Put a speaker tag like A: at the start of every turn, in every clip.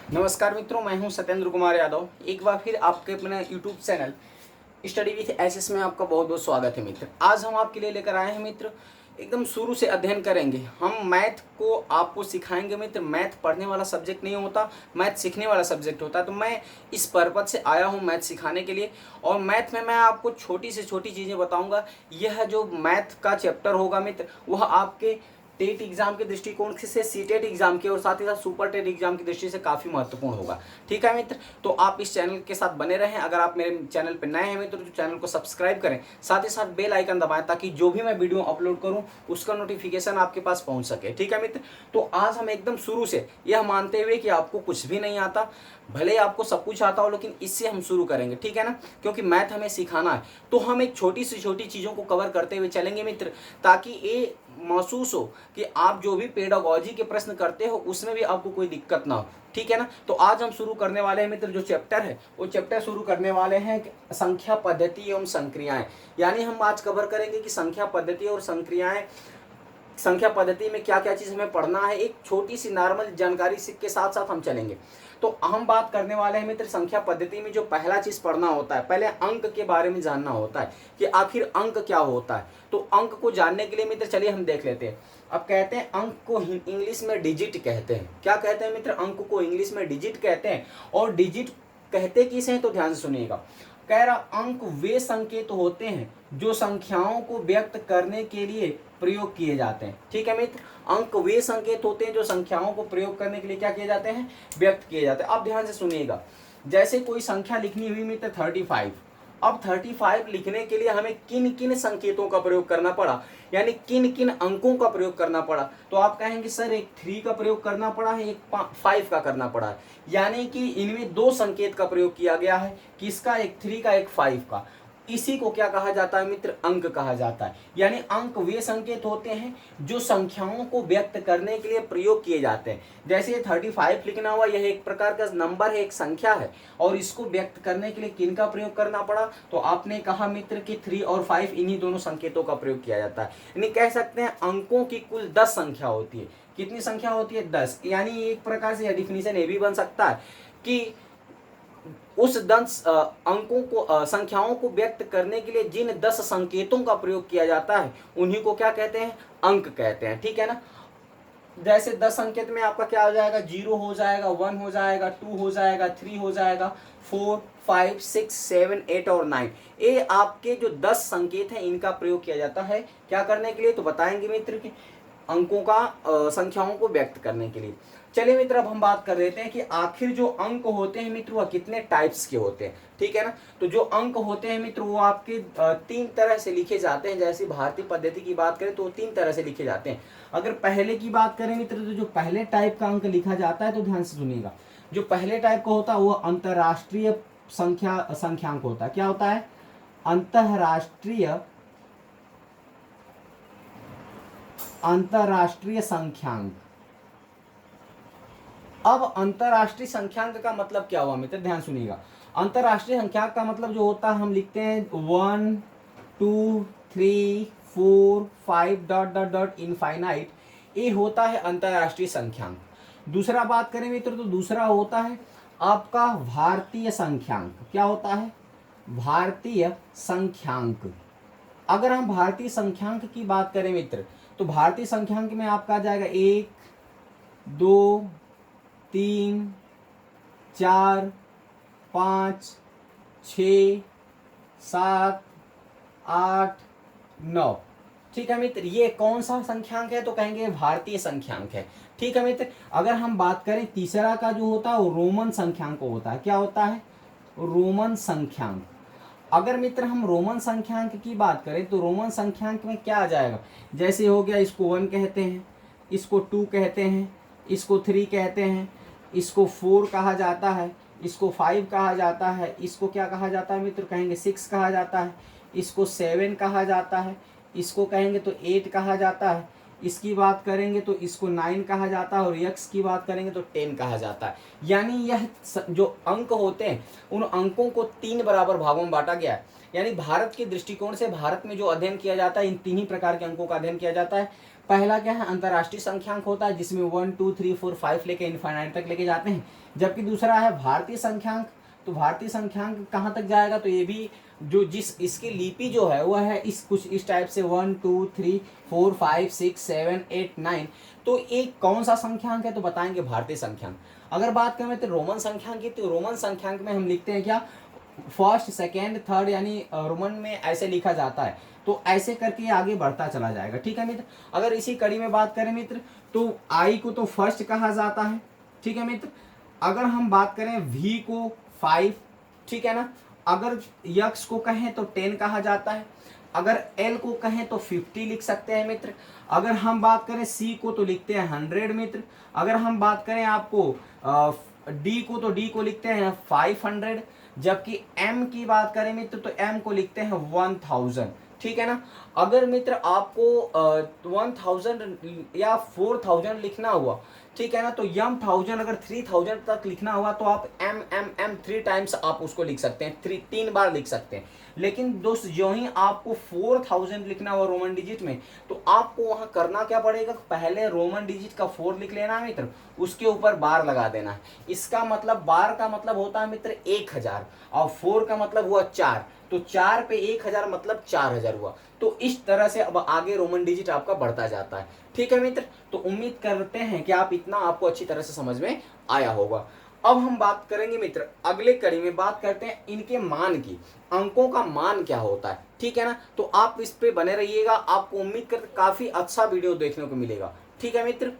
A: नमस्कार मित्रों, मैं हूं सत्येंद्र कुमार यादव। एक बार फिर आपके अपने YouTube channel study with SS में आपका बहुत बहुत स्वागत है मित्र। आज हम आपके लिए लेकर आए हैं मित्र, एकदम शुरू से अध्ययन करेंगे। हम मैथ को आपको सिखाएंगे मित्र। मैथ पढ़ने वाला सब्जेक्ट नहीं होता, मैथ सीखने वाला सब्जेक्ट होता है। तो मैं इस पर्पज से आया हूं मैथ सिखाने के लिए। और मैथ में मैं आपको छोटी से छोटी चीज़ें बताऊंगा। यह जो मैथ का चैप्टर होगा मित्र, वह आपके टेट एग्जाम के दृष्टिकोण से, सीटेट एग्जाम के और साथ ही साथ सुपर टेट एग्जाम की दृष्टि से काफ़ी महत्वपूर्ण होगा। ठीक है मित्र, तो आप इस चैनल के साथ बने रहें। अगर आप मेरे चैनल पर नए हैं मित्र तो चैनल को सब्सक्राइब करें, साथ ही साथ बेल आइकन दबाएं ताकि जो भी मैं वीडियो अपलोड करूं उसका नोटिफिकेशन आपके पास पहुंच सके। ठीक है मित्र, तो आज हम एकदम शुरू से यह मानते हुए कि आपको कुछ भी नहीं आता, भले ही आपको सब कुछ आता हो, लेकिन इससे हम शुरू करेंगे। ठीक है ना, क्योंकि मैथ हमें सिखाना है। तो हम एक छोटी से छोटी चीज़ों को कवर करते हुए चलेंगे मित्र, ताकि ये महसूस हो कि आप जो भी पेडागोजी के प्रश्न करते हो उसमें भी आपको कोई दिक्कत ना हो। ठीक है ना, तो आज हम शुरू करने वाले हैं मित्र, जो चैप्टर है वो चैप्टर शुरू करने वाले हैं संख्या पद्धति एवं संक्रियाएं। यानी हम आज कवर करेंगे कि संख्या पद्धति और संक्रियाएं, संख्या पद्धति में क्या क्या चीज़ हमें पढ़ना है। एक छोटी सी नॉर्मल जानकारी के साथ साथ हम चलेंगे। तो हम बात करने वाले हैं मित्र, संख्या पद्धति में जो पहला चीज़ पढ़ना होता है, पहले अंक के बारे में जानना होता है कि आखिर अंक क्या होता है। तो अंक को जानने के लिए मित्र चलिए हम देख लेते हैं। अब कहते हैं अंक को इंग्लिश में डिजिट कहते हैं। क्या कहते हैं मित्र? अंक को इंग्लिश में डिजिट कहते हैं। और डिजिट कहते किसे हैं तो ध्यान से सुनिएगा। कह रहा अंक वे संकेत होते हैं जो संख्याओं को व्यक्त करने के लिए प्रयोग किए जाते हैं। ठीक है मित्र, अंक वे संकेत होते हैं जो संख्याओं को प्रयोग करने के लिए क्या किए जाते हैं, व्यक्त किए जाते हैं। अब ध्यान से सुनिएगा, जैसे कोई संख्या लिखनी हुई मित्र 35। अब 35 लिखने के लिए हमें किन किन संकेतों का प्रयोग करना पड़ा, यानी किन किन अंकों का प्रयोग करना पड़ा। तो आप कहेंगे सर एक 3 का प्रयोग करना पड़ा है, एक 5 का करना पड़ा है। यानी कि इनमें 2 संकेत का प्रयोग किया गया है। किसका? एक 3 का, एक 5 का। इसी को क्या कहा जाता है मित्र? अंक कहा जाता है। यानी अंक वे संकेत होते हैं जो संख्याओं को व्यक्त करने के लिए प्रयोग किए जाते हैं। जैसे ये 35 लिखना हुआ, यह एक प्रकार का नंबर है, एक संख्या है, और इसको व्यक्त करने के लिए किन का प्रयोग करना पड़ा? तो आपने कहा मित्र कि 3 और 5, इन्हीं दोनों संकेतों का प्रयोग किया जाता है। यानी कह सकते हैं अंकों की कुल 10 संख्या होती है। कितनी संख्या होती है? 10। यानी एक प्रकार से डेफिनेशन ये भी बन सकता है कि उस 10 अंकों को, संख्याओं को व्यक्त करने के लिए जिन 10 संकेतों का प्रयोग किया जाता है उन्हीं को क्या कहते हैं? अंक कहते हैं। ठीक है ना, जैसे 10 संकेत में आपका क्या हो जाएगा? 0 हो जाएगा, 1 हो जाएगा, 2 हो जाएगा, 3 हो जाएगा, 4, 5, 6, 7, 8 और 9। ये आपके जो 10 संकेत हैं इनका प्रयोग किया जाता है क्या करने के लिए? तो बताएंगे मित्र कि अंकों का, संख्याओं को व्यक्त करने के लिए। चलिए मित्र, अब हम बात कर लेते हैं कि आखिर जो अंक होते हैं मित्र वह कितने टाइप्स के होते हैं। ठीक है ना, तो जो अंक होते हैं मित्र वो आपके 3 तरह से लिखे जाते हैं। जैसे भारतीय पद्धति की बात करें तो 3 तरह से लिखे जाते हैं। अगर पहले की बात करें मित्र तो जो पहले टाइप का अंक लिखा जाता है, तो ध्यान से सुनिएगा, जो पहले टाइप का होता है वो अंतरराष्ट्रीय संख्यांक होता है। क्या होता है? अंतरराष्ट्रीय संख्यांक। अब अंतरराष्ट्रीय संख्यांक का मतलब क्या हुआ मित्र? ध्यान सुनिएगा। अंतरराष्ट्रीय संख्यांक का मतलब जो होता है, हम लिखते हैं 1, 2, 3, 4, 5 डॉट डॉट डॉट इनफाइनाइट, ये होता है अंतरराष्ट्रीय संख्यांक। दूसरा बात करें मित्र तो दूसरा होता है आपका भारतीय संख्यांक। क्या होता है? भारतीय संख्यांक। अगर हम भारतीय संख्यांक की बात करें मित्र तो भारतीय संख्यांक में आपका आ जाएगा 1, 2, 3, 4, 5, 6, 7, 8, 9। ठीक है मित्र, ये कौन सा संख्यांक है? तो कहेंगे भारतीय संख्यांक है। ठीक है मित्र, अगर हम बात करें तीसरा का जो होता है वो रोमन संख्यांक होता है। क्या होता है? रोमन संख्यांक। अगर मित्र हम रोमन संख्यांक की बात करें तो रोमन संख्यांक में क्या आ जाएगा? जैसे हो गया, इसको 1 कहते हैं, इसको 2 कहते हैं, इसको 3 कहते हैं, इसको 4 कहा जाता है, इसको 5 कहा जाता है, इसको क्या कहा जाता है मित्र? कहेंगे 6 कहा जाता है, इसको 7 कहा जाता है, इसको कहेंगे तो 8 कहा जाता है, इसकी बात करेंगे तो इसको 9 कहा जाता है, और यक्स की बात करेंगे तो 10 कहा जाता है। यानी यह जो अंक होते हैं उन अंकों को 3 बराबर भागों में बांटा गया है। यानी भारत के दृष्टिकोण से भारत में जो अध्ययन किया जाता है इन 3 ही प्रकार के अंकों का अध्ययन किया जाता है। पहला क्या है, अंतर्राष्ट्रीय संख्यांक होता है जिसमें 1 2 3 4 5 लेके इनफाइनाइट तक लेके जाते हैं। जबकि दूसरा है भारतीय संख्यांक। तो भारतीय संख्यांक कहाँ तक जाएगा, तो ये भी जो जिस इसकी लिपि जो है वह है इस कुछ इस टाइप से 1 2 3 4 5 6 7 8 9। तो एक कौन सा संख्यांक है, तो बताएंगे भारतीय संख्यांक। अगर बात करें तो रोमन संख्यांक की, तो रोमन संख्यांक में हम लिखते हैं क्या, फर्स्ट सेकेंड थर्ड, यानी रोमन में ऐसे लिखा जाता है। तो ऐसे करके ये आगे बढ़ता चला जाएगा। ठीक है मित्र। अगर इसी कड़ी में बात करें मित्र, तो आई को तो फर्स्ट कहा जाता है। ठीक है मित्र। अगर हम बात करें वी को 5, ठीक है ना। अगर यक्स को कहें तो 10 कहा जाता है। अगर एल को कहें तो 50 लिख सकते हैं मित्र। अगर हम बात करें सी को तो लिखते हैं 100 मित्र। अगर हम बात करें आपको डी को, तो डी को लिखते हैं 500। जबकि एम की बात करें मित्र, तो एम को लिखते हैं 1000। ठीक है ना। अगर मित्र आपको 1000 या 4000 लिखना हुआ, ठीक है ना, तो यम 1000 अगर 3000 तक लिखना हुआ तो आप एम एम एम 3 टाइम्स आप उसको लिख सकते हैं, 3 बार लिख सकते हैं। लेकिन दोस्त जो ही आपको 4000 लिखना हुआ रोमन डिजिट में, तो आपको वहां करना क्या पड़ेगा, पहले रोमन डिजिट का 4 लिख लेना है मित्र, उसके ऊपर बार लगा देना है। इसका मतलब बार का मतलब होता है मित्र 1000 और 4 का मतलब हुआ 4, तो 4 पे 1000 मतलब 4000 हुआ। तो इस तरह से अब आगे रोमन डिजिट आपका बढ़ता जाता है। ठीक है मित्र। तो उम्मीद करते हैं कि आप इतना आपको अच्छी तरह से समझ में आया होगा। अब हम बात करेंगे मित्र, अगले कड़ी में बात करते हैं इनके मान की, अंकों का मान क्या होता है। ठीक है ना। तो आप इस पे बने रहिएगा, आपको उम्मीद करते काफी अच्छा वीडियो देखने को मिलेगा। ठीक है मित्र।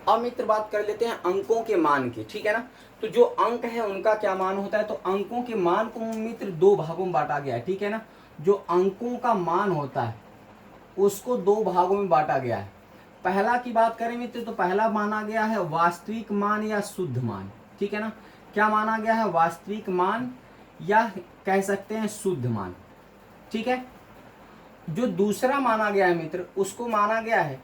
A: अब मित्र बात कर लेते हैं अंकों के मान की। ठीक है ना। तो जो अंक है उनका क्या मान होता है, तो अंकों के मान को मित्र 2 भागों में बांटा गया है। ठीक है ना। जो अंकों का मान होता है उसको 2 भागों में बांटा गया है। पहला की बात करें मित्र, तो पहला माना गया है वास्तविक मान या शुद्ध मान। ठीक है ना। क्या माना गया है, वास्तविक मान या कह सकते हैं शुद्ध मान। ठीक है। जो दूसरा माना गया है मित्र, उसको माना गया है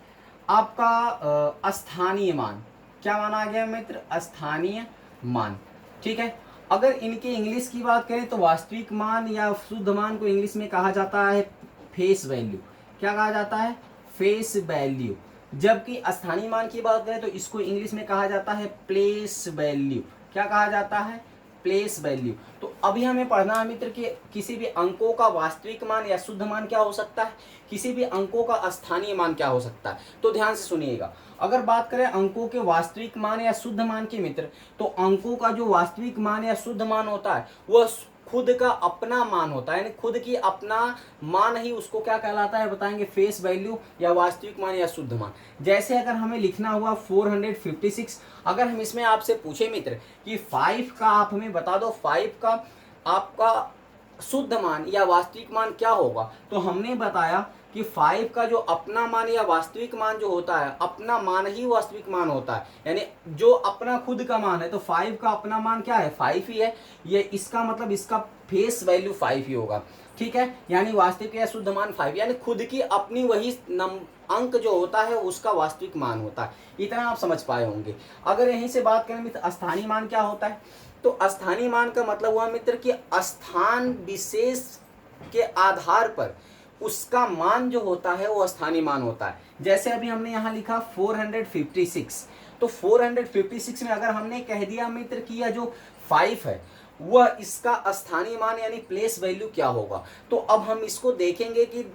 A: आपका स्थानीय मान। क्या माना गया है मित्र, स्थानीय मान। ठीक है। अगर इनके इंग्लिश की बात करें तो वास्तविक मान या शुद्ध मान को इंग्लिश में कहा जाता है फेस वैल्यू। क्या कहा जाता है, फेस वैल्यू। जबकि स्थानीय मान की बात करें तो इसको इंग्लिश में कहा जाता है प्लेस वैल्यू। क्या कहा जाता है, प्लेस वैल्यू। तो अभी हमें पढ़ना है मित्र कि किसी भी अंकों का वास्तविक मान या शुद्ध मान क्या हो सकता है, किसी भी अंकों का स्थानीय मान क्या हो सकता है। तो ध्यान से सुनिएगा। अगर बात करें अंकों के वास्तविक मान या शुद्ध मान की मित्र, तो अंकों का जो वास्तविक मान या शुद्ध मान होता है वह खुद का अपना मान होता है, यानी खुद की अपना मान ही उसको क्या कहलाता है, बताएंगे फेस वैल्यू या वास्तविक मान या शुद्ध मान। जैसे अगर हमें लिखना हुआ 456, अगर हम इसमें आपसे पूछे मित्र कि 5 का आप हमें बता दो, 5 का आपका शुद्ध मान या वास्तविक मान क्या होगा, तो हमने बताया कि 5 का जो अपना मान या वास्तविक मान जो होता है, अपना मान ही वास्तविक मान होता है, यानी जो अपना खुद का मान है। तो 5 का अपना मान क्या है, 5 ही है। ये इसका मतलब इसका फेस वैल्यू 5 ही होगा। ठीक है। यानी वास्तविक या शुद्ध मान 5, यानी खुद की अपनी वही अंक जो होता है उसका वास्तविक मान होता है। इतना आप समझ पाए होंगे। अगर यहीं से बात करें मित्र स्थानीय मान क्या होता है, तो स्थानीय मान का मतलब हुआ मित्र कि स्थान विशेष के आधार पर उसका मान जो होता है वो स्थानीय मान होता है। जैसे अभी हमने यहाँ लिखा 456, तो 456 में अगर हमने कह दिया मित्र कि यह जो 5 है वह इसका स्थानीय मान यानी प्लेस वैल्यू क्या होगा। तो अब हम इसको देखेंगे कि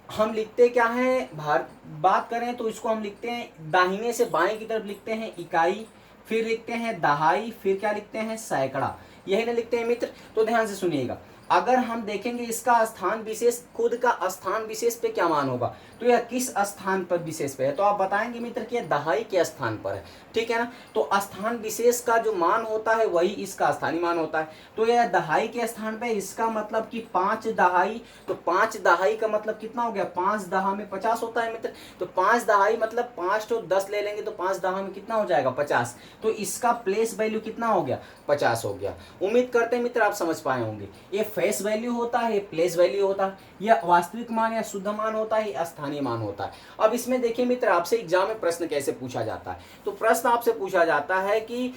A: हम लिखते क्या है, बात करें तो इसको हम लिखते हैं दाहिने से बाएं की तरफ लिखते हैं इकाई, फिर लिखते हैं दहाई, फिर क्या लिखते हैं सैकड़ा, यही ना लिखते हैं मित्र। तो ध्यान से सुनिएगा। अगर हम देखेंगे इसका स्थान विशेष, खुद का स्थान विशेष पे क्या मान होगा, तो यह किस स्थान पर विशेष पे है, तो आप बताएंगे मित्र कि यह दहाई के स्थान पर है। ठीक है ना। तो स्थान विशेष का जो मान होता है वही इसका स्थानीय मान होता है। तो यह दहाई के स्थान पे, इसका मतलब कि 5 दहाई, तो 5 दहाई का मतलब कितना हो गया, 5 दहा में 50 होता है मित्र। तो 5 दहाई मतलब 5 तो 10 ले लेंगे तो 5 दहा में कितना हो जाएगा, 50। तो इसका प्लेस वैल्यू कितना हो गया, 50 हो गया। उम्मीद करते हैं मित्र आप समझ पाए होंगे। ये फेस वैल्यू होता है, प्लेस वैल्यू होता है, यह वास्तविक मान या शुद्ध मान होता है, या स्थानीय मान होता है। अब इसमें देखिए मित्र आपसे एग्जाम में प्रश्न कैसे पूछा जाता है। तो प्रश्न आपसे पूछा जाता है कि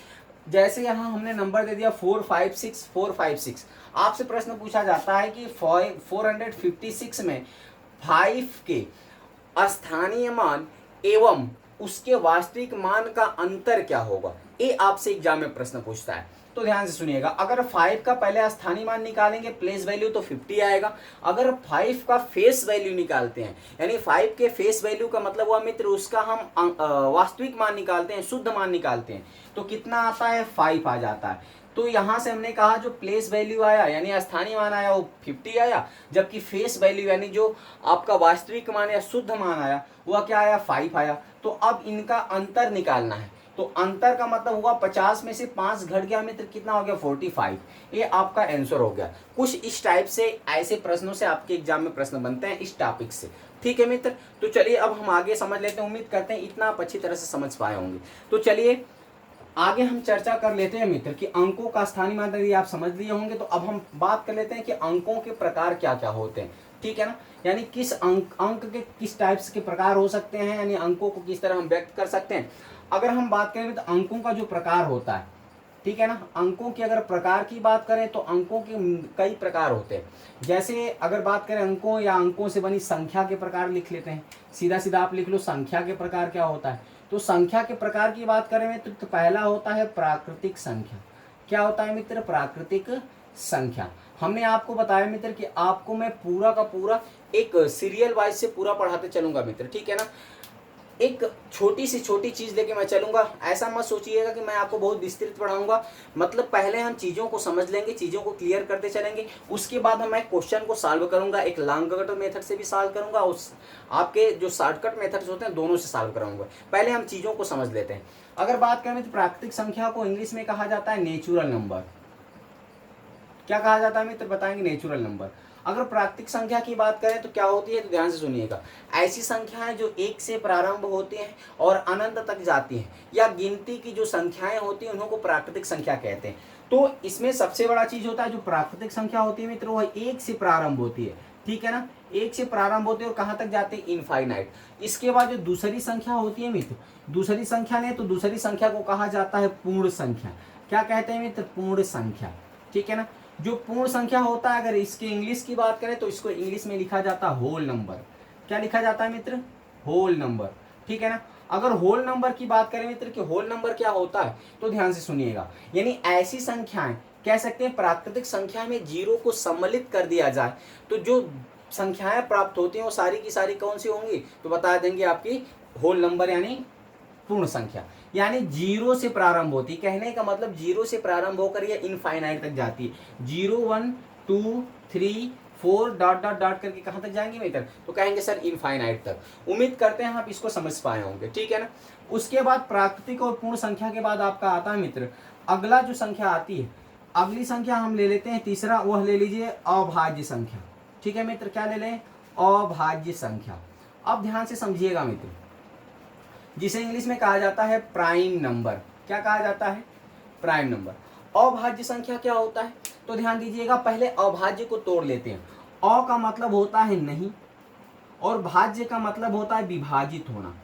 A: जैसे यहाँ हमने नंबर दे दिया 456 456, आपसे प्रश्न पूछा जाता है कि 456 में 5 के स्थानीय मान एवं उसके वास्तविक मान का अंतर क्या होगा, ये आपसे एग्जाम में प्रश्न पूछता है। तो ध्यान से सुनिएगा, अगर 5 का पहले स्थानीय मान निकालेंगे प्लेस वैल्यू तो 50 आएगा। अगर 5 का फेस वैल्यू निकालते हैं, यानी 5 के फेस वैल्यू का मतलब हुआ मित्र उसका हम वास्तविक मान निकालते हैं, शुद्ध मान निकालते हैं, तो कितना आता है 5 आ जाता है। तो यहाँ से हमने कहा जो प्लेस वैल्यू आया यानी स्थानीय मान आया वो 50 आया, जबकि फेस वैल्यू यानी जो आपका वास्तविक मान या शुद्ध मान आया वह क्या आया 5 आया। तो अब इनका अंतर निकालना है, तो अंतर का मतलब हुआ 50 में से 5 घट गया मित्र, कितना हो गया 45। ये आपका आंसर हो गया। कुछ इस टाइप से ऐसे प्रश्नों से आपके एग्जाम में प्रश्न बनते हैं इस टॉपिक से, ठीक है मित्र। तो चलिए अब हम आगे समझ लेते हैं, उम्मीद करते हैं इतना आप अच्छी तरह से समझ पाए होंगे। तो चलिए आगे हम चर्चा कर लेते हैं मित्र कि अंकों का स्थानीय मान यदि आप समझ लिए होंगे तो अब हम बात कर लेते हैं कि अंकों के प्रकार क्या क्या होते हैं, ठीक है ना। यानी किस अंक के किस टाइप्स के प्रकार हो सकते हैं, यानी अंकों को किस तरह हम व्यक्त कर सकते हैं। अगर हम बात करें तो अंकों का जो प्रकार होता है, ठीक है ना, अंकों की अगर प्रकार की बात करें तो अंकों के कई प्रकार होते हैं। जैसे अगर बात करें अंकों या अंकों से बनी संख्या के प्रकार लिख लेते हैं, सीधा सीधा आप लिख लो संख्या के प्रकार क्या होता है। तो संख्या के प्रकार की बात करें तो पहला होता है प्राकृतिक संख्या। क्या होता है मित्र, प्राकृतिक संख्या। हमने आपको बताया मित्र कि आपको मैं पूरा का पूरा एक सीरियल वाइज से पूरा पढ़ाते चलूंगा मित्र, ठीक है ना। एक छोटी सी छोटी चीज़ लेके मैं चलूंगा, ऐसा मत सोचिएगा कि मैं आपको बहुत विस्तृत पढ़ाऊंगा। मतलब पहले हम चीज़ों को समझ लेंगे, चीज़ों को क्लियर करते चलेंगे, उसके बाद मैं क्वेश्चन को सॉल्व करूंगा। एक लॉन्ग कट मेथड से भी सॉल्व करूंगा, उस आपके जो शॉर्टकट मेथड्स होते हैं दोनों से सॉल्व कराऊंगा। पहले हम चीज़ों को समझ लेते हैं। अगर बात करें तो प्राकृतिक संख्या को इंग्लिश में कहा जाता है नेचुरल नंबर। क्या कहा जाता है मित्र, बताएंगे नेचुरल नंबर। अगर प्राकृतिक संख्या की बात करें तो क्या होती है, तो ध्यान से सुनिएगा, ऐसी संख्याएं जो 1 से प्रारंभ होती हैं और अनंत तक जाती हैं, या गिनती की जो संख्याएं होती हैं उन्हों को प्राकृतिक संख्या कहते हैं। तो इसमें सबसे बड़ा चीज होता है जो प्राकृतिक संख्या होती है मित्र, वह 1 से प्रारंभ होती है, ठीक है ना, 1 से प्रारंभ होती है और कहाँ तक जाते हैं, इनफाइनाइट। इसके बाद जो दूसरी संख्या होती है मित्र, दूसरी संख्या ने तो दूसरी संख्या को कहा जाता है पूर्ण संख्या। क्या कहते हैं मित्र, पूर्ण संख्या, ठीक है ना। जो पूर्ण संख्या होता है, अगर इसकी इंग्लिश की बात करें तो इसको इंग्लिश में लिखा जाता है होल नंबर। क्या लिखा जाता है मित्र, होल नंबर, ठीक है ना। अगर होल नंबर की बात करें मित्र कि होल नंबर क्या होता है, तो ध्यान से सुनिएगा, यानी ऐसी संख्याएं कह सकते हैं प्राकृतिक संख्या में जीरो को सम्मिलित कर दिया जाए तो जो संख्याएं प्राप्त होती हैं वो सारी की सारी कौन सी होंगी, तो बता देंगे आपकी होल नंबर यानी पूर्ण संख्या। यानी जीरो से प्रारंभ होती, कहने का मतलब जीरो से प्रारंभ होकर ये इनफाइनाइट तक जाती है। 0 1 2 3 4 डॉट डॉट डॉट करके कहाँ तक जाएंगे मित्र, तो कहेंगे सर इनफाइनाइट तक। उम्मीद करते हैं आप इसको समझ पाए होंगे, ठीक है ना। उसके बाद प्राकृतिक और पूर्ण संख्या के बाद आपका आता है मित्र अगला जो संख्या आती है, अगली संख्या हम ले लेते हैं तीसरा, वह ले लीजिए अभाज्य संख्या, ठीक है मित्र। क्या ले लें, अभाज्य संख्या। अब ध्यान से समझिएगा मित्र, जिसे इंग्लिश में कहा जाता है प्राइम नंबर। क्या कहा जाता है, प्राइम नंबर। अभाज्य संख्या क्या होता है, तो ध्यान दीजिएगा, पहले अभाज्य को तोड़ लेते हैं। अ का मतलब होता है नहीं और भाज्य का मतलब होता है विभाजित होना।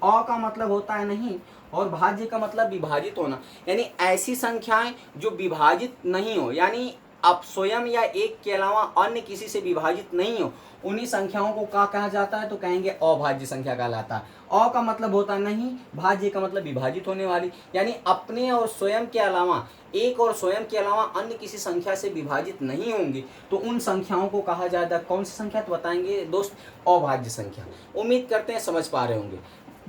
A: अ का मतलब होता है नहीं और भाज्य का मतलब विभाजित होना, यानी ऐसी संख्याएं जो विभाजित नहीं हो, यानी आप स्वयं या एक के अलावा अन्य किसी से विभाजित नहीं हो, उन्हीं संख्याओं को क्या कहा जाता है, तो कहेंगे अभाज्य संख्या कहलाता है। अ का मतलब होता नहीं, भाज्य का मतलब विभाजित होने वाली, यानी अपने और स्वयं के अलावा, एक और स्वयं के अलावा अन्य किसी संख्या से विभाजित नहीं होंगी, तो उन संख्याओं को कहा जाता है कौन सी संख्या, तो बताएंगे दोस्त अभाज्य संख्या। उम्मीद करते हैं समझ पा रहे होंगे।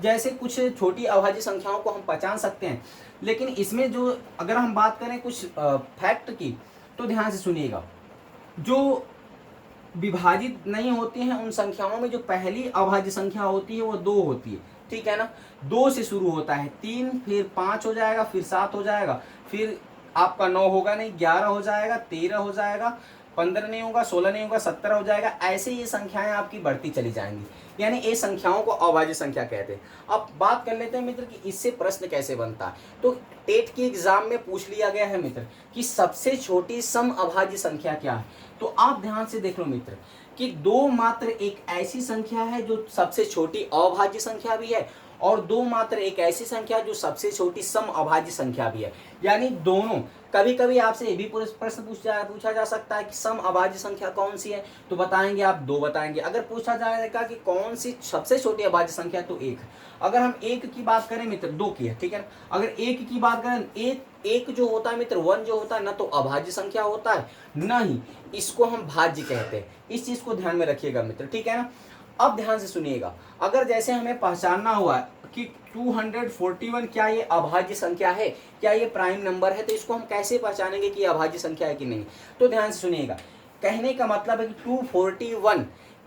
A: जैसे कुछ छोटी अभाज्य संख्याओं को हम पहचान सकते हैं, लेकिन इसमें जो अगर हम बात करें कुछ फैक्ट की, तो ध्यान से सुनिएगा, जो विभाजित नहीं होती हैं उन संख्याओं में जो पहली अभाज्य संख्या होती है वो 2 होती है, ठीक है ना। 2 से शुरू होता है, 3 फिर 5 हो जाएगा, फिर 7 हो जाएगा, फिर आपका 9 होगा नहीं, 11 हो जाएगा, 13 हो जाएगा, 15 नहीं होगा, 16 नहीं होगा, 17 हो जाएगा। ऐसे ये संख्याएं आपकी बढ़ती चली जाएंगी, यानी ये संख्याओं को अभाज्य संख्या कहते हैं। अब बात कर लेते हैं मित्र कि इससे प्रश्न कैसे बनता है। तो टेट की एग्जाम में पूछ लिया गया है मित्र कि सबसे छोटी सम अभाज्य संख्या क्या है। तो आप ध्यान से देख लो मित्र कि 2 मात्र एक ऐसी संख्या है जो सबसे छोटी अभाज्य संख्या भी है और दो मात्र एक ऐसी संख्या जो सबसे छोटी सम अभाज्य संख्या भी है। यानी दोनों, कभी कभी आपसे ये भी प्रश्न पूछा जा सकता है कि सम अभाज्य संख्या कौन सी है, तो बताएंगे आप, दो बताएंगे। अगर पूछा जाएगा कि कौन सी सबसे छोटी अभाज्य संख्या, तो एक। अगर हम एक की बात करें मित्र, दो की है, ठीक है ना। अगर एक की बात करें, एक जो होता है मित्र, वन जो होता है ना, तो अभाज्य संख्या होता है, ना ही इसको हम भाज्य कहते हैं। इस चीज को ध्यान में रखिएगा मित्र, ठीक है ना। अब ध्यान से सुनिएगा, अगर जैसे हमें पहचानना हुआ कि 241 क्या ये अभाज्य संख्या है, क्या ये प्राइम नंबर है, तो इसको हम कैसे पहचानेंगे कि अभाज्य संख्या है कि नहीं। तो ध्यान से सुनिएगा, कहने का मतलब है कि 241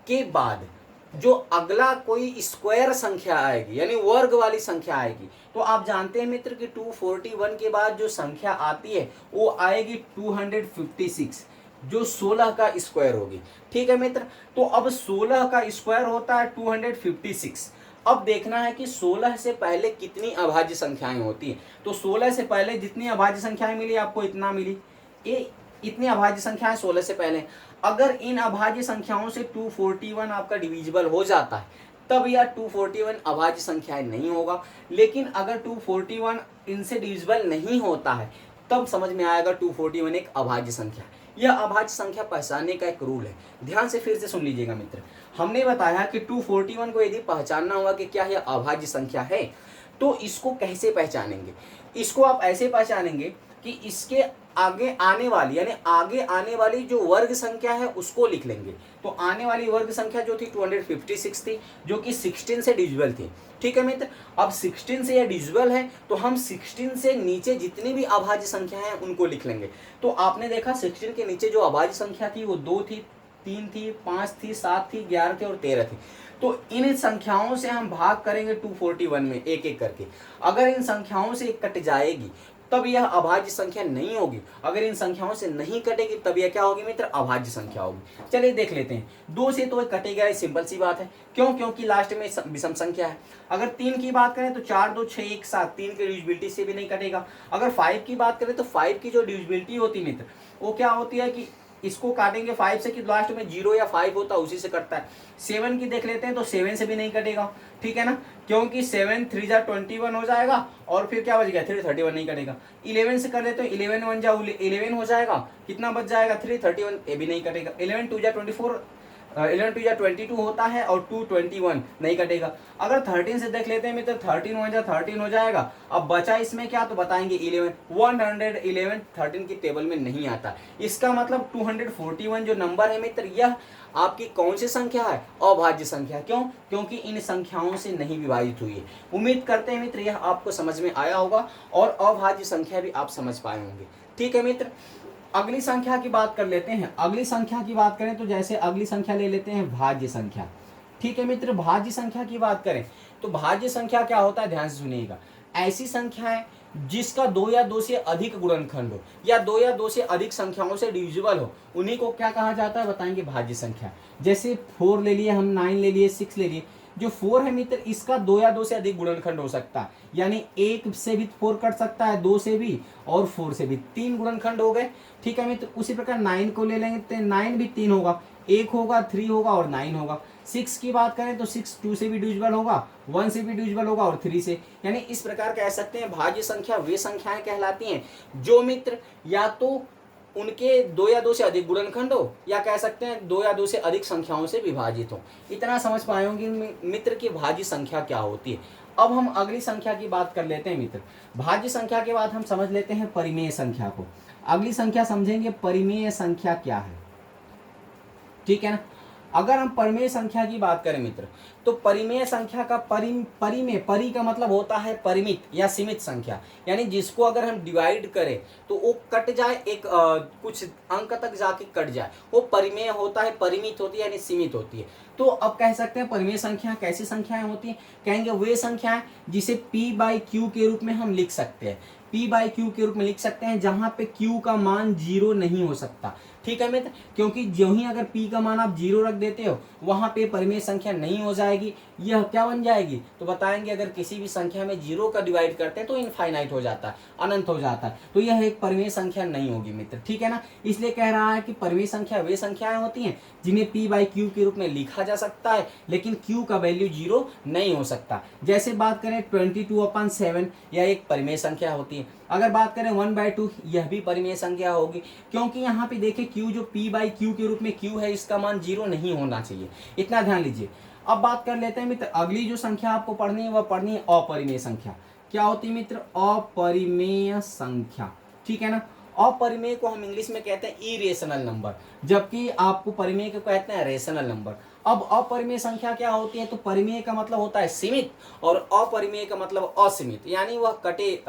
A: के बाद जो अगला कोई स्क्वायर संख्या आएगी, यानी वर्ग वाली संख्या आएगी, तो आप जानते हैं मित्र कि 241 के बाद जो संख्या आती है वो आएगी 256, जो 16 का स्क्वायर होगी, ठीक है मित्र। तो अब 16 का स्क्वायर होता है 256। अब देखना है कि 16 से पहले कितनी अभाज्य संख्याएं होती हैं। तो 16 से पहले जितनी अभाज्य संख्याएं मिली आपको, इतना मिली, ये इतनी अभाज्य संख्याएं 16 से पहले। अगर इन अभाज्य संख्याओं से 241 आपका डिविजिबल हो जाता है, तब यह 241 अभाज्य संख्याएं नहीं होगा। लेकिन अगर 241 इनसे डिविजिबल नहीं होता है, तब समझ में आएगा 241 एक अभाज्य संख्या है। यह अभाज्य संख्या पहचानने का एक रूल है। ध्यान से फिर से सुन लीजिएगा मित्र, हमने बताया कि 241 को यदि पहचानना हुआ कि क्या यह अभाज्य संख्या है, तो इसको कैसे पहचानेंगे। इसको आप ऐसे पहचानेंगे कि इसके आगे आने वाली, यानी आगे आने वाली जो वर्ग संख्या है उसको लिख लेंगे। तो आने वाली वर्ग संख्या जो थी 256 थी, जो कि 16 से डिविजिबल थी, ठीक है मित्र। अब 16 से यह डिविजिबल है, तो हम 16 से नीचे जितनी भी अभाज्य संख्या है उनको लिख लेंगे। तो आपने देखा 16 के नीचे जो अभाज्य संख्या थी वो 2 थी, 3 थी, 5 थी, 7 थी, 11 थी और 13 थी। तो इन संख्याओं से हम भाग करेंगे 241 में एक एक करके। अगर इन संख्याओं से कट जाएगी तब यह अभाज्य संख्या नहीं होगी। अगर इन संख्याओं से नहीं कटेगी तब यह क्या होगी मित्र, अभाज्य संख्या होगी। चलिए देख लेते हैं। 2 से तो कटेगा, सिंपल सी बात है। क्यों? क्योंकि लास्ट में विषम संख्या है। अगर 3 की बात करें तो 4 2 6 1 7, 3 की डिविजिबिलिटी से भी नहीं कटेगा। अगर 5 की बात करें तो 5 की जो डिविजिबिलिटी होती है मित्र, वो क्या होती है कि इसको काटेंगे 5 से कि लास्ट में 0 या 5 होता है, उसी से कटता है। 7 की देख लेते हैं तो 7 से भी नहीं कटेगा, ठीक है ना, क्योंकि 7 3 जा 21 हो जाएगा और फिर क्या बच गया 3 31 नहीं कटेगा। 11 से कर लेते हैं, 11 1 जा 11 हो जाएगा, कितना बच जाएगा 3 31, ये भी नहीं कटेगा। 11 2 जा 24, 11 2 जा 22 होता है और 2 21 नहीं कटेगा। अगर 13 से देख लेते हैं मित्र, 13 1 जा 13 हो जाएगा। अब बचा इसमें क्या, तो बताएंगे 11, 111 13 की टेबल में नहीं आता। इसका मतलब 241 जो नंबर है मित्र, यह आपकी कौन सी संख्या है, अभाज्य संख्या। क्यों? क्योंकि इन संख्याओं से नहीं विभाजित हुई है। उम्मीद करते हैं मित्र यह आपको समझ में आया होगा और अभाज्य संख्या भी आप समझ पाए होंगे, ठीक है मित्र। अगली संख्या की बात कर लेते हैं। अगली संख्या की बात करें तो जैसे अगली संख्या ले लेते हैं भाज्य संख्या, ठीक है मित्र। भाज्य संख्या की बात करें तो भाज्य संख्या क्या होता है, ध्यान से सुनिएगा। ऐसी संख्याएं जिसका 2 या 2 से अधिक गुणनखंड हो या 2 या 2 से अधिक संख्याओं से डिविजिबल हो, उन्हीं को क्या कहा जाता है, बताएंगे भाज्य संख्या। जैसे 4 ले लिए हम, 9 ले लिए, 6 ले लिए। जो 4 है मित्र, इसका 2 या 2 से अधिक गुणनखंड हो सकता है, यानी 1 से भी 4 कट सकता है, 2 से भी और 4 से भी, 3 गुणनखंड हो गए, ठीक है मित्र। उसी प्रकार 9 को ले लेंगे तो 9 भी 3 होगा, 1 होगा, 3 होगा और 9 होगा। 6 की बात करें तो 6 2 से भी डिविजिबल होगा, 1 से भी डिविजिबल होगा और 3 से। यानी इस प्रकार कह सकते हैं भाज्य संख्या वे संख्याएं कहलाती हैं जो मित्र या तो उनके 2 या 2 से अधिक गुणनखंड हो, या कह सकते हैं 2 या 2 से अधिक संख्याओं से विभाजित हो। इतना समझ पाए होंगे मित्र की भाज्य संख्या क्या होती है। अब हम अगली संख्या की बात कर लेते हैं मित्र। भाज्य संख्या के बाद हम समझ लेते हैं परिमेय संख्या को। अगली संख्या समझेंगे परिमेय संख्या क्या है, ठीक है ना। अगर हम परिमेय संख्या की बात करें मित्र, तो परिमेय संख्या का परिमेय, परि का मतलब होता है परिमित या सीमित संख्या, यानी जिसको अगर हम डिवाइड करें तो वो कट जाए, एक कुछ अंक तक जाके कट जाए, वो परिमेय होता है, परिमित होती है यानी सीमित होती है। तो अब कह सकते हैं परिमेय संख्या कैसी संख्याएं होती हैं, कहेंगे वे संख्याएं जिसे p/q के रूप में हम लिख सकते हैं। p/q के रूप में लिख सकते हैं जहां पे q का मान 0 नहीं हो सकता। ठीक है मित्र, क्योंकि जो ही अगर p का मान आप 0 रख देते हो वहां पे परिमेय संख्या नहीं हो जाएगी, यह क्या बन जाएगी, तो बताएंगे अगर किसी भी संख्या में 0 का डिवाइड करते हैं तो इनफाइनाइट हो जाता है, अनंत हो जाता है, तो यह एक परिमेय संख्या नहीं होगी मित्र। ठीक है ना, इसलिए कह रहा है कि परिमेय संख्या वे संख्याएं होती हैं जिन्हें p/q के रूप में लिखा जा सकता है, लेकिन q का वैल्यू 0 नहीं हो सकता। जैसे बात करें 22/7, यह एक परिमेय संख्या होती है। अगर बात करें 1/2, यह भी परिमेय संख्या होगी, क्योंकि यहाँ पे देखिए q जो p/q के रूप में q है, इसका मान 0 नहीं होना चाहिए, इतना ध्यान लीजिए। अब बात कर लेते हैं मित्र, अगली जो संख्या आपको पढ़नी है वह पढ़नी है अपरिमेय संख्या। क्या होती है मित्र, अपरिमेय संख्या। ठीक है ना, अपरिमेय को हम इंग्लिश में कहते हैं इरेशनल नंबर, जबकि आपको परिमेय को कहते हैं रेशनल नंबर। अब अपरिमेय संख्या क्या होती है, तो परिमेय का मतलब होता है सीमित और अपरिमेय का मतलब असीमित, यानी वह कटे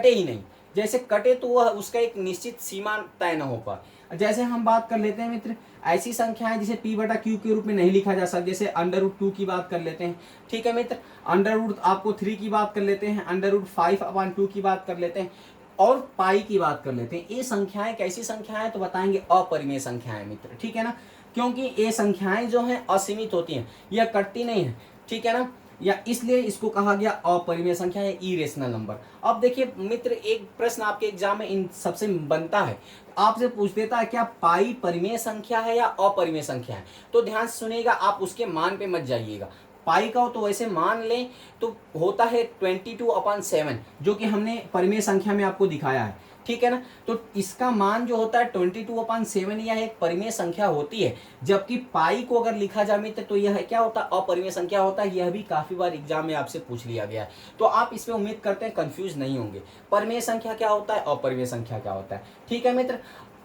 A: ही नहीं। जैसे कटे तो वह उसका एक निश्चित सीमा तय न हो पाए। जैसे हम बात कर लेते हैं मित्र ऐसी संख्याएं जिसे p/q के रूप में नहीं लिखा जा सकता, जैसे √2 की बात कर लेते हैं। ठीक है मित्र, आपको 3 की बात कर लेते हैं, √5/2 की बात कर लेते हैं और पाई की बात कर लेते हैं। ये संख्याएं कैसी संख्याएं, तो बताएंगे अपरिमेय संख्याएं मित्र। ठीक है ना, क्योंकि ये संख्याएं जो हैं असीमित होती हैं, यह कटती नहीं है। ठीक है ना, या इसलिए इसको कहा गया अपरिमेय संख्या या इरेशनल नंबर। अब देखिए मित्र, एक प्रश्न आपके एग्जाम में इन सबसे बनता है, आपसे पूछ देता है क्या पाई परिमेय संख्या है या अपरिमेय संख्या है, तो ध्यान से सुनिएगा, आप उसके मान पे मत जाइएगा। पाई का तो वैसे मान लें तो होता है 22/7, जो कि हमने परिमेय संख्या में आपको दिखाया है। ठीक है ना, तो इसका मान जो होता है 22/7, यह एक परिमेय संख्या होती है, जबकि पाई को अगर लिखा जाए मित्र तो यह क्या होता है, अपरिमेय संख्या होता है। यह भी काफी बार एग्जाम में आपसे पूछ लिया गया है, तो आप इसमें उम्मीद करते हैं कंफ्यूज नहीं होंगे, परिमेय संख्या क्या होता है, अपरिमेय संख्या क्या होता है। ठीक है मित्र,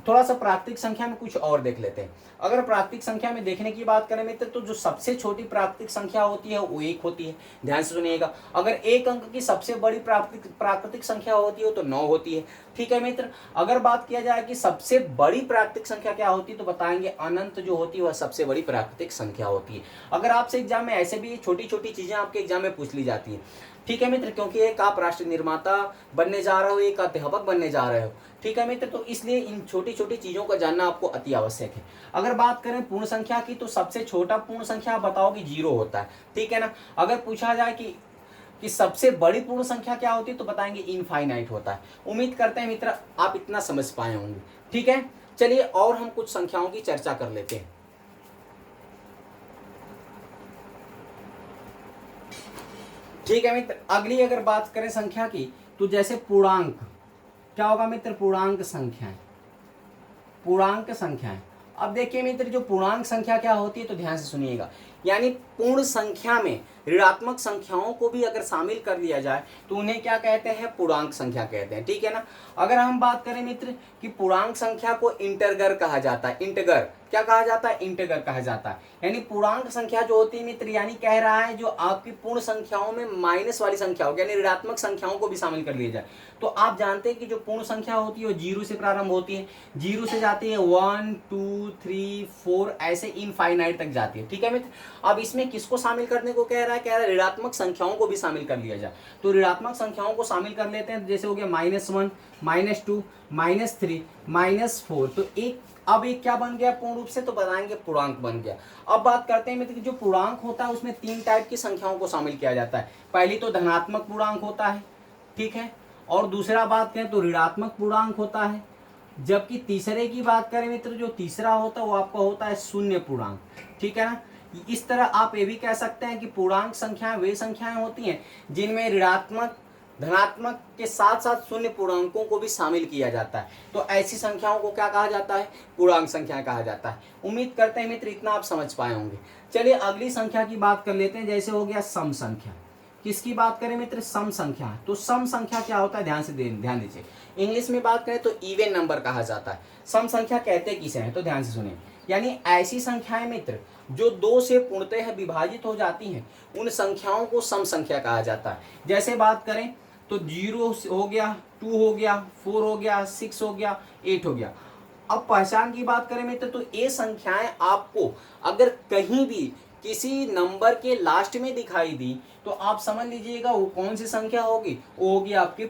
A: थोड़ा सा प्राकृतिक संख्या में कुछ और देख लेते हैं। अगर प्राकृतिक संख्या में देखने की बात करें मित्र, तो जो सबसे छोटी प्राकृतिक संख्या होती है वो 1 होती है। ध्यान से सुनिएगा, अगर 1 अंक की सबसे बड़ी प्राकृतिक संख्या होती है तो 9 होती है। ठीक है मित्र, अगर बात किया जाए कि सबसे बड़ी प्राकृतिक संख्या क्या होती है, तो बताएंगे अनंत जो होती है वह सबसे बड़ी प्राकृतिक संख्या होती है। अगर आपसे एग्जाम में ऐसे भी छोटी छोटी चीजें आपके एग्जाम में पूछ ली जाती हैं। ठीक है मित्र, क्योंकि एक आप राष्ट्र निर्माता बनने जा रहे हो, एक अध्यापक बनने जा रहे हो। ठीक है मित्र, तो इसलिए इन छोटी छोटी चीजों का जानना आपको अति आवश्यक है। अगर बात करें पूर्ण संख्या की, तो सबसे छोटा पूर्ण संख्या आप बताओ कि 0 होता है। ठीक है ना, अगर पूछा जाए कि सबसे बड़ी पूर्ण संख्या क्या होती है, तो बताएंगे इनफाइनाइट होता है। उम्मीद करते हैं मित्र आप इतना समझ पाए होंगे। ठीक है, चलिए और हम कुछ संख्याओं की चर्चा कर लेते हैं। ठीक है मित्र, अगली अगर बात करें संख्या की, तो जैसे पूर्णांक, क्या होगा मित्र, पूर्णांक संख्याएं। पूर्णांक संख्याएं, अब देखिए मित्र जो पूर्णांक संख्या क्या होती है, तो ध्यान से सुनिएगा, यानी पूर्ण संख्या में ऋणात्मक संख्याओं को भी अगर शामिल कर लिया जाए तो उन्हें क्या कहते हैं, पूर्णांक संख्या कहते हैं। ठीक है ना, अगर हम बात करें मित्र कि पूर्णांक संख्या को इंटरगर कहा जाता है, इंटगर क्या कहा जाता है, इंटगर कहा जाता है। यानी पूर्णांक संख्या जो होती है मित्र, यानी कह रहा है जो आपकी पूर्ण संख्याओं में माइनस वाली संख्या हो, यानी ऋणात्मक संख्याओं को भी शामिल कर लिया जाए। तो आप जानते हैं कि जो पूर्ण संख्या होती है वो 0 से प्रारंभ होती है, 0 से जाती है 1 2 3 4 ऐसे इनफाइनाइट तक जाती है। ठीक है मित्र, अब इसमें किसको शामिल करने को कह रहा है, ऋणात्मक संख्याओं को भी शामिल कर लिया जाए। तो ऋणात्मक संख्याओं को शामिल कर लेते हैं, जैसे हो गया -1 -2 -3 -4, तो अब एक क्या बन गया पूर्ण रूप से, तो बताएंगे पूर्णांक बन गया। अब बात करते हैं मित्र कि जो पूर्णांक होता है उसमें 3 टाइप की संख्याओं को शामिल किया जाता है। पहली तो धनात्मक पूर्णांक होता है, ठीक है, और दूसरा बात करें तो ऋणात्मक पूर्णांक होता है, जबकि तीसरे की बात करें मित्र, जो तीसरा होता है वो आपका होता है शून्य पूर्णांक। ठीक है ना, इस तरह आप ये भी कह सकते हैं कि पूर्णांक संख्याएं वे संख्याएं होती हैं जिनमें ऋणात्मक धनात्मक के साथ साथ शून्य पूर्णांकों को भी शामिल किया जाता है। तो ऐसी संख्याओं को क्या कहा जाता है, पूर्णांक संख्या कहा जाता है। उम्मीद करते हैं मित्र इतना आप समझ पाए होंगे। चलिए अगली संख्या की बात कर लेते हैं, जैसे हो गया सम संख्या। किसकी बात करें मित्र, सम संख्या। तो सम संख्या क्या होता है, ध्यान दीजिए, इंग्लिश में बात करें तो इवन नंबर कहा जाता है। सम संख्या कहते किसे हैं, तो ध्यान से सुनिए, यानी ऐसी संख्याएं मित्र जो 2 से पूर्णतः विभाजित हो जाती हैं, उन संख्याओं को सम संख्या कहा जाता है। जैसे बात करें तो 0 हो गया, 2 हो गया, 4 हो गया, 6 हो गया, 8 हो गया। अब पहचान की बात करें मित्र, तो ये संख्याएं आपको अगर कहीं भी किसी नंबर के लास्ट में दिखाई दी तो आप समझ लीजिएगा वो कौन सी संख्या होगी, वो होगी आपकी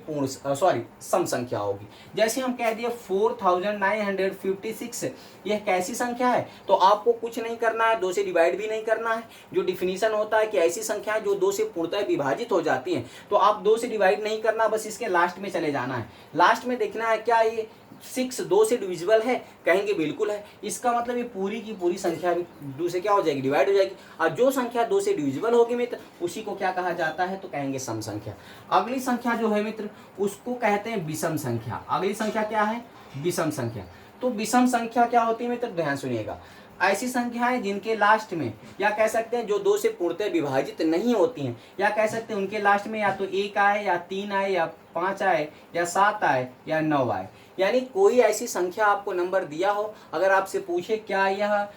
A: सम संख्या होगी। जैसे हम कह दिए 4956, यह कैसी संख्या है, तो आपको कुछ नहीं करना है, 2 से डिवाइड भी नहीं करना है। जो डिफिनीशन होता है कि ऐसी संख्याएं जो 2 से पूर्णतः विभाजित हो जाती हैं, तो आप 2 से डिवाइड नहीं करना, बस इसके लास्ट में चले जाना है। लास्ट में देखना है क्या ये 6 2 से डिविजिबल है, कहेंगे बिल्कुल है। इसका मतलब ये पूरी की पूरी संख्या भी 2 से क्या हो जाएगी, डिवाइड हो जाएगी। और जो संख्या 2 से डिविजिबल होगी मित्र, उसी को क्या कहा जाता है, तो कहेंगे सम संख्या। अगली संख्या जो है मित्र, उसको कहते हैं विषम संख्या। अगली संख्या क्या है, विषम संख्या। तो विषम संख्या क्या होती है मित्र, ध्यान सुनिएगा। ऐसी संख्याएं जिनके लास्ट में, या कह सकते हैं जो 2 से पूर्णतः विभाजित नहीं होती हैं, या कह सकते हैं उनके लास्ट में या तो 1 आए, या 3 आए, या 5 आए, या 7 आए, या 9 आए। यानी कोई ऐसी संख्या आपको नंबर दिया हो, अगर आपसे पूछे क्या यह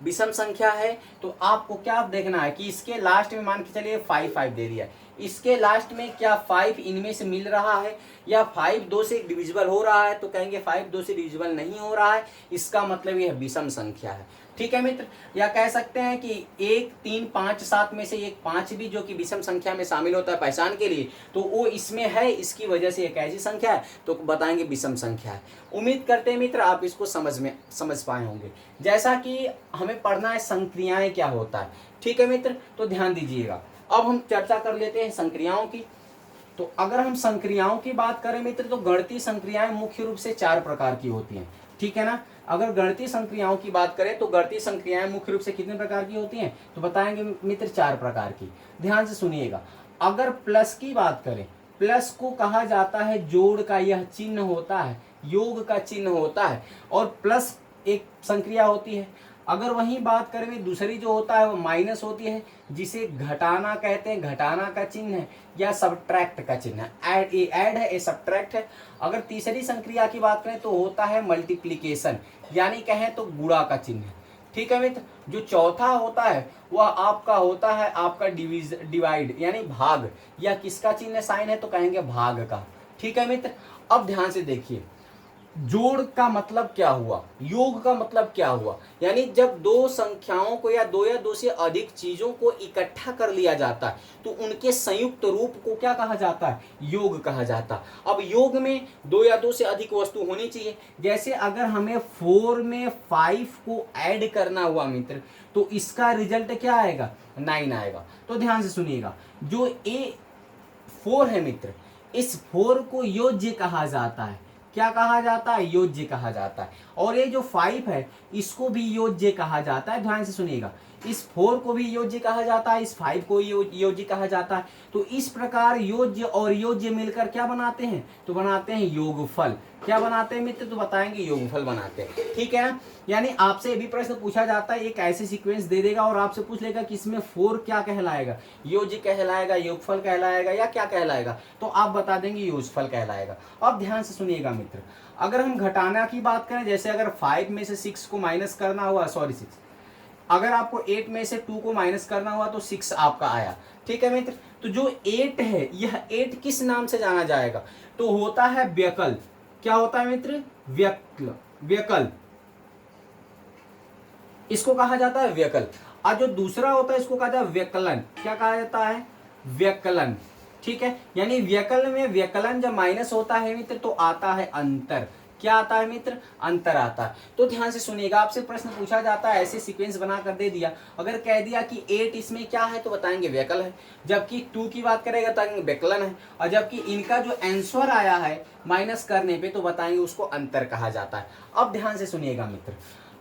A: विषम संख्या है, तो आपको क्या देखना है कि इसके लास्ट में मान के चलिए 5 दे दिया, इसके लास्ट में क्या 5 इनमें से मिल रहा है, या 5 2 से डिविजिबल हो रहा है, तो कहेंगे 5 2 से डिविजिबल नहीं हो रहा है, इसका मतलब यह विषम संख्या है। ठीक है मित्र। या कह सकते हैं कि 1 3 5 7 में से एक 5 भी जो कि विषम संख्या में शामिल होता है पहचान के लिए, तो वो इसमें है, इसकी वजह से एक ऐसी संख्या है, तो बताएंगे विषम संख्या है। उम्मीद करते हैं मित्र आप इसको समझ पाए होंगे। जैसा कि हमें पढ़ना है संक्रियाएं क्या होता है। ठीक है मित्र, तो ध्यान दीजिएगा। अब हम चर्चा कर लेते हैं संक्रियाओं की। तो अगर हम संक्रियाओं की बात करें मित्र, तो गणितीय संक्रियाएं मुख्य रूप से 4 प्रकार की होती हैं। ठीक है ना। अगर गणितीय संक्रियाओं की बात करें तो गणितीय संक्रियाएं मुख्य रूप से कितने प्रकार की होती हैं, तो बताएंगे मित्र 4 प्रकार की। ध्यान से सुनिएगा। अगर प्लस की बात करें, प्लस को कहा जाता है जोड़ का यह चिन्ह होता है, योग का चिन्ह होता है, और प्लस एक संक्रिया होती है। अगर वहीं बात करें दूसरी जो होता है वो माइनस होती है, जिसे घटाना कहते हैं, घटाना का चिन्ह है, या सब्ट्रैक्ट का चिन्ह है। ऐड है, ये सब्ट्रैक्ट है। अगर तीसरी संक्रिया की बात करें तो होता है मल्टीप्लिकेशन, यानी कहें तो गुणा का चिन्ह है। ठीक है मित्र। जो चौथा होता है वह आपका होता है आपका डिवाइड यानी भाग, या किसका चिन्ह साइन है, तो कहेंगे भाग का। ठीक है मित्र। अब ध्यान से देखिए, जोड़ का मतलब क्या हुआ, योग का मतलब क्या हुआ, यानी जब 2 संख्याओं को या 2 से अधिक चीजों को इकट्ठा कर लिया जाता है तो उनके संयुक्त रूप को क्या कहा जाता है, योग कहा जाता है। अब योग में 2 या 2 से अधिक वस्तु होनी चाहिए। जैसे अगर हमें 4 में 5 को ऐड करना हुआ मित्र, तो इसका रिजल्ट क्या आएगा, 9 आएगा। तो ध्यान से सुनिएगा, जो A4 है मित्र, इस 4 को योज्य कहा जाता है। क्या कहा जाता है, योज्य कहा जाता है। और ये जो 5 है इसको भी योज्य कहा जाता है। ध्यान से सुनिएगा, इस 4 को भी योज्य कहा जाता है, इस 5 को योज्य कहा जाता है। तो इस प्रकार योज्य और योज्य मिलकर क्या बनाते हैं, तो बनाते हैं योगफल। क्या बनाते हैं मित्र, तो बताएंगे योगफल बनाते हैं। ठीक है ना। यानी आपसे ये भी प्रश्न पूछा जाता है, एक ऐसे सीक्वेंस दे देगा और आपसे पूछ लेगा कि इसमें 4 क्या कहलाएगा, योज्य कहलाएगा, योगफल कहलाएगा, या क्या कहलाएगा, तो आप बता देंगे योगफल कहलाएगा। अब ध्यान से सुनिएगा मित्र, अगर हम घटाना की बात करें, जैसे अगर 5 में से 6 को माइनस करना हुआ, 6, अगर आपको 8 में से 2 को माइनस करना हुआ तो 6 आपका आया। ठीक है मित्र। तो जो 8 है, यह 8 किस नाम से जाना जाएगा, तो होता है व्यकल। क्या होता है मित्र, व्यकल, इसको कहा जाता है व्यकल। और जो दूसरा होता है इसको कहा जाता है व्यकलन। क्या कहा जाता है, व्यकलन। ठीक है। यानी व्यकल में व्यकलन जब माइनस होता है मित्र तो आता है अंतर। क्या आता है मित्र, अंतर आता है। तो ध्यान से सुनिएगा, आपसे प्रश्न पूछा जाता है, ऐसे सीक्वेंस बना कर दे दिया, अगर कह दिया कि 8 इसमें क्या है, तो बताएंगे व्यकल है, जबकि 2 की बात करेगा तो व्यकलन है, और जबकि इनका जो आंसर आया है माइनस करने पे तो बताएंगे उसको अंतर कहा जाता है। अब ध्यान से सुनिएगा मित्र,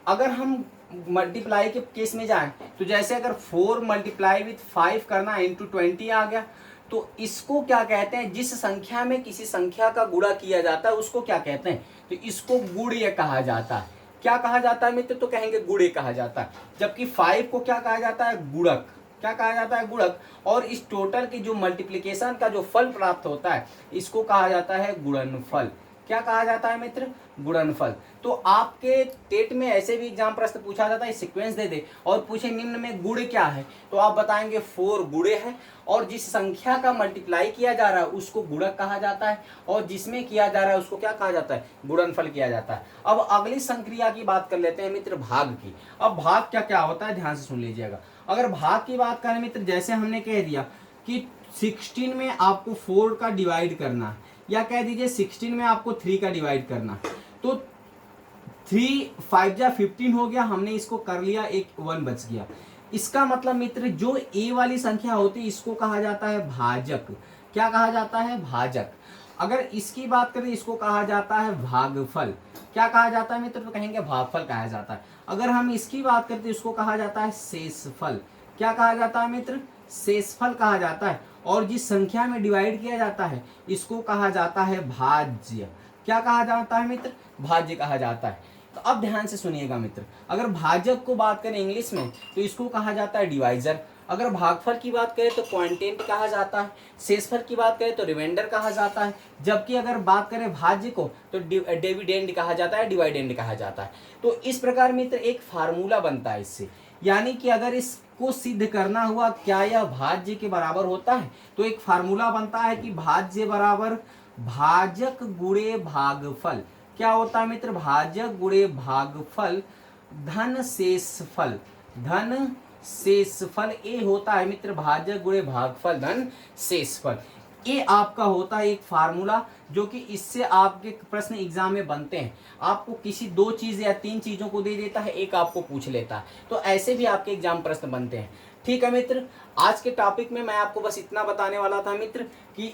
A: अगर हम मल्टीप्लाई के केस में जाएं, तो जैसे अगर 4 मल्टीप्लाई विथ 5 करना इंटू 20 आ गया, तो इसको क्या कहते हैं, जिस संख्या में किसी संख्या का गुणा किया जाता है उसको क्या कहते हैं, तो इसको गुण्य कहा जाता है। क्या कहा जाता है मित्र, तो कहेंगे गुण्य कहा जाता है। जबकि 5 को क्या कहा जाता है, गुणक। क्या कहा जाता है, गुणक। और इस टोटल की जो मल्टीप्लिकेशन का जो फल प्राप्त होता है इसको कहा जाता है गुणनफल। क्या कहा जाता है मित्र, गुणनफल। तो आपके टेट में ऐसे भी एग्जाम प्रश्न पूछा जाता है, सीक्वेंस दे दे और पूछे निम्न में गुण क्या है, तो आप बताएंगे 4 गुणे है, और जिस संख्या का मल्टीप्लाई किया जा रहा है उसको गुणक कहा जाता है, और जिसमें किया जा रहा है उसको क्या कहा जाता है, गुणनफल किया जाता है। अब अगली संक्रिया की बात कर लेते हैं मित्र, भाग की। अब भाग क्या क्या होता है, ध्यान से सुन लीजिएगा। अगर भाग की बात करें मित्र, जैसे हमने कह दिया कि 16 में आपको 4 का डिवाइड करना है, या कह दीजिए 16 में आपको 3 का डिवाइड करना है, तो 3 5 जा 15 हो गया, हमने इसको कर लिया, एक 1 बच गया। इसका मतलब मित्र जो ए वाली संख्या होती है इसको कहा जाता है भाजक। क्या कहा जाता है? भाजक। अगर इसकी बात करें इसको कहा जाता है भागफल। क्या कहा जाता है मित्र? तो कहेंगे भागफल कहा जाता है। अगर हम इसकी बात करते हैं इसको कहा जाता है शेषफल। क्या कहा जाता है मित्र? शेषफल कहा जाता है। और जिस संख्या में डिवाइड किया जाता है इसको कहा जाता है भाज्य। क्या कहा जाता है मित्र? भाज्य कहा जाता है। तो अब ध्यान से सुनिएगा मित्र, अगर भाजक को बात करें इंग्लिश में तो इसको कहा जाता है डिवाइजर। अगर भागफल की बात करें तो क्वांटेंट कहा जाता है। शेषफल की बात करें तो रिमाइंडर कहा जाता है। जबकि अगर बात करें भाज्य को तो डिविडेंड कहा जाता है, डिवाइडेंड कहा जाता है। तो इस प्रकार मित्र एक फार्मूला बनता है इससे, यानी कि अगर इसको सिद्ध करना हुआ क्या यह भाज्य के बराबर होता है, तो एक फार्मूला बनता है कि भाज्य बराबर भाजक गुणे भागफल। क्या होता है मित्र? भाजक गुणे भागफल धन शेषफल। धन शेषफल ए होता है मित्र, भाजक गुणे भागफल धन शेषफल। ये आपका होता है एक फार्मूला, जो कि इससे आपके प्रश्न एग्जाम में बनते हैं। आपको किसी 2 चीज या 3 चीजों को दे देता है, एक आपको पूछ लेता है, तो ऐसे भी आपके एग्जाम प्रश्न बनते हैं। ठीक है मित्र, आज के टॉपिक में मैं आपको बस इतना बताने वाला था मित्र कि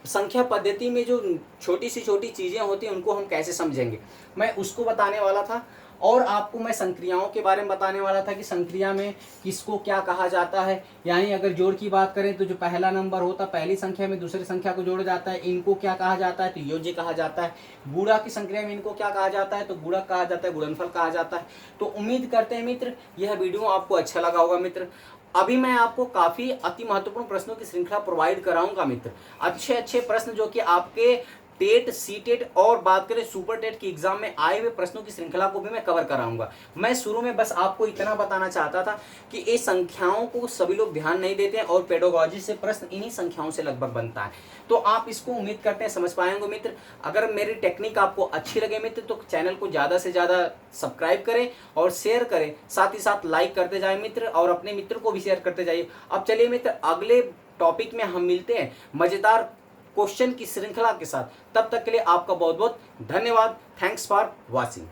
A: संख्या पद्धति में जो छोटी सी छोटी चीज़ें होती हैं उनको हम कैसे समझेंगे, मैं उसको बताने वाला था। और आपको मैं संक्रियाओं के बारे में बताने वाला था कि संक्रिया में किसको क्या कहा जाता है। यानी अगर जोड़ की बात करें तो जो पहला नंबर होता है पहली संख्या में दूसरी संख्या को जोड़ा जाता है, इनको क्या कहा जाता है? तो योज्य कहा जाता है। गुणा की संक्रिया में इनको क्या कहा जाता है? तो गुणक कहा जाता है, गुणनफल कहा जाता है। तो उम्मीद करते हैं मित्र यह वीडियो आपको अच्छा लगा होगा मित्र। अभी मैं आपको काफ़ी अति महत्वपूर्ण प्रश्नों की श्रृंखला प्रोवाइड कराऊंगा मित्र। अच्छे अच्छे प्रश्न जो कि आपके टेट, सीटेट और बात करें सुपर टेट की एग्जाम में आए हुए प्रश्नों की श्रृंखला को भी मैं कवर कराऊंगा। मैं शुरू में बस आपको इतना बताना चाहता था कि ये संख्याओं को सभी लोग ध्यान नहीं देते हैं और पेडागोजी से प्रश्न इन्हीं संख्याओं से लगभग बनता है। तो आप इसको उम्मीद करते हैं समझ पाएंगे मित्र। अगर मेरी टेक्निक आपको अच्छी लगे मित्र तो चैनल को ज़्यादा से ज़्यादा सब्सक्राइब करें और शेयर करें, साथ ही साथ लाइक करते जाए मित्र, और अपने मित्र को भी शेयर करते जाइए। अब चलिए मित्र अगले टॉपिक में हम मिलते हैं मज़ेदार क्वेश्चन की श्रृंखला के साथ। तब तक के लिए आपका बहुत बहुत धन्यवाद। Thanks for watching.